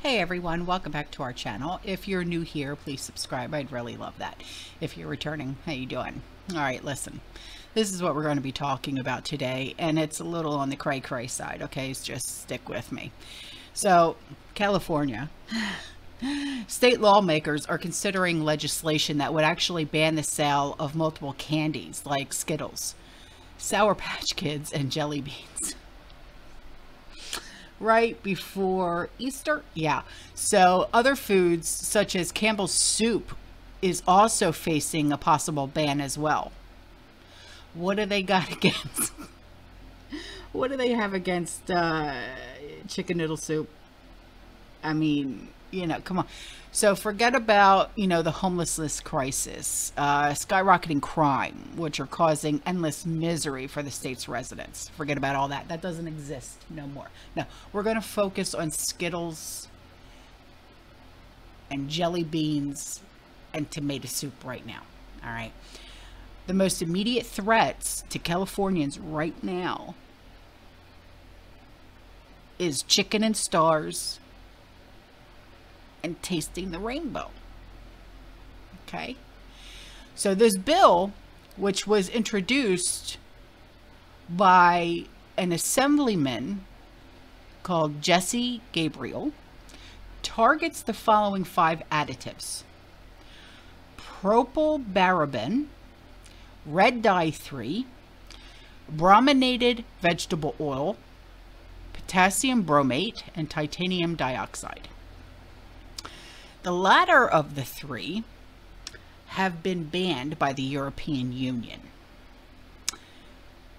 Hey everyone, welcome back to our channel. If you're new here, please subscribe. I'd really love that. If you're returning, how you doing? All right, listen. This is what we're going to be talking about today, and it's a little on the cray-cray side, okay? So just stick with me. So, California. State lawmakers are considering legislation that would actually ban the sale of multiple candies like Skittles, Sour Patch Kids, and Jelly Beans. Right before Easter? Yeah. So other foods such as Campbell's soup is also facing a possible ban as well. What do they got against? What do they have against chicken noodle soup? I mean, you know, come on. So forget about, you know, the homelessness crisis, skyrocketing crime, which are causing endless misery for the state's residents. Forget about all that. That doesn't exist no more. No, we're going to focus on Skittles and jelly beans and tomato soup right now. All right. The most immediate threats to Californians right now is chicken and stars and tasting the rainbow. Okay, so this bill, which was introduced by an assemblyman called Jesse Gabriel, targets the following 5 additives: propylbaraben, red dye 3, brominated vegetable oil, potassium bromate, and titanium dioxide. The latter of the 3 have been banned by the European Union.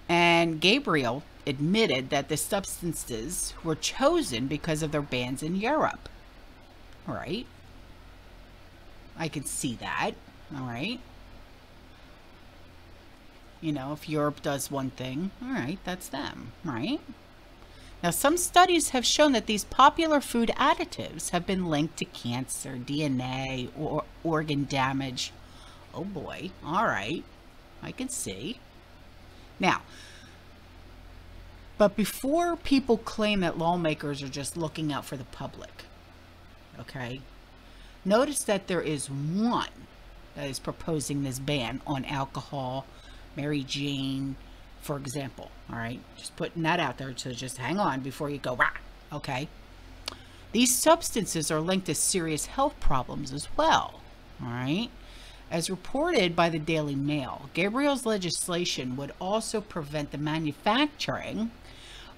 And Gabriel admitted that the substances were chosen because of their bans in Europe. All right. I can see that. All right. You know, if Europe does one thing, all right, that's them, right? Now, some studies have shown that these popular food additives have been linked to cancer, DNA, or organ damage. Oh boy, all right, I can see. Now, but before people claim that lawmakers are just looking out for the public, okay, notice that there is one that is proposing this ban on alcohol, Mary Jane, for example. All right, just putting that out there, so just hang on before you go rah. Okay, these substances are linked to serious health problems as well. All right, as reported by the Daily Mail, Gabriel's legislation would also prevent the manufacturing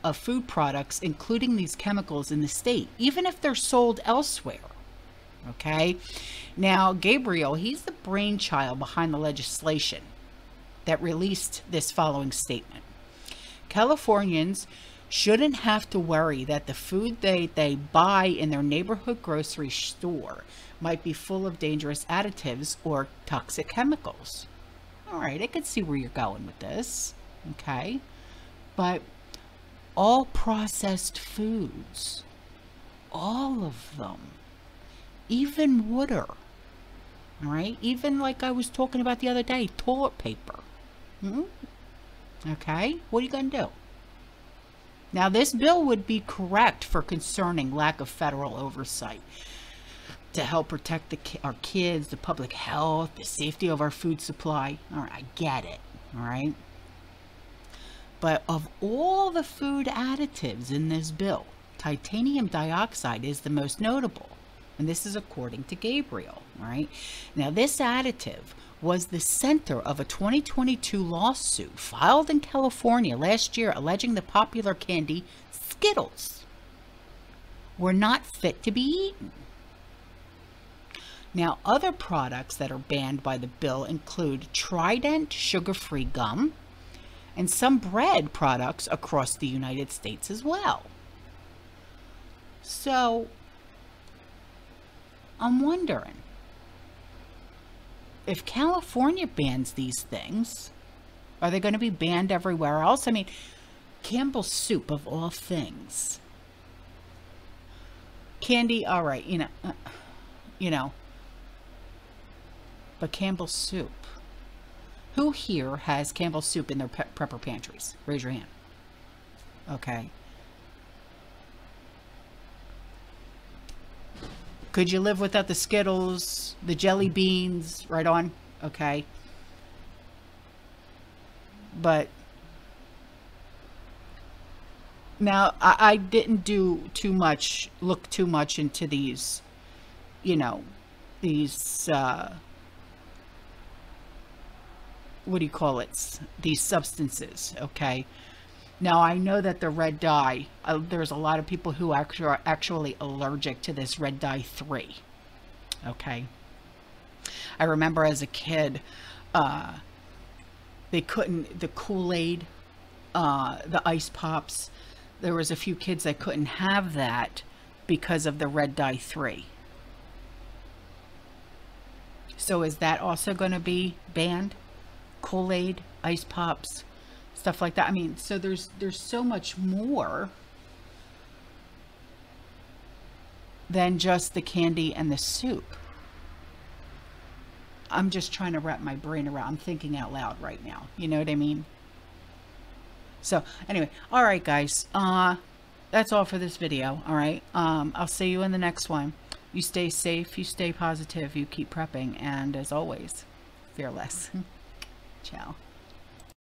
of food products including these chemicals in the state, even if they're sold elsewhere. Okay, now Gabriel, he's the brainchild behind the legislation that released this following statement: Californians shouldn't have to worry that the food they buy in their neighborhood grocery store might be full of dangerous additives or toxic chemicals. All right, I can see where you're going with this. Okay, but all processed foods, all of them, even water, all right, even like I was talking about the other day, toilet paper. Okay, what are you going to do? Now, this bill would be correct for concerning lack of federal oversight to help protect our kids, the public health, the safety of our food supply. All right, I get it. All right. But of all the food additives in this bill, titanium dioxide is the most notable. And this is according to Gabriel. All right. Now, this additive was the center of a 2022 lawsuit filed in California last year, alleging the popular candy Skittles were not fit to be eaten. Now, other products that are banned by the bill include Trident sugar-free gum and some bread products across the United States as well. So, I'm wondering, if California bans these things, are they going to be banned everywhere else? I mean, Campbell's soup of all things. Candy, all right, you know, but Campbell's soup. Who here has Campbell's soup in their prepper pantries? Raise your hand. Okay. Could you live without the Skittles, the jelly beans? Right on. Okay. But now I didn't do too much, look too much into these, you know, these, what do you call it? These substances. Okay. Now I know that the red dye, there's a lot of people who are actually allergic to this red dye 3. Okay. I remember as a kid, they couldn't, the Kool-Aid, the ice pops, there was a few kids that couldn't have that because of the red dye 3. So is that also going to be banned? Kool-Aid, ice pops, stuff like that. I mean, so there's so much more than just the candy and the soup. I'm just trying to wrap my brain around. I'm thinking out loud right now. You know what I mean? So anyway, all right, guys. That's all for this video. All right. I'll see you in the next one. You stay safe. You stay positive. You keep prepping. And as always, fearless. Ciao.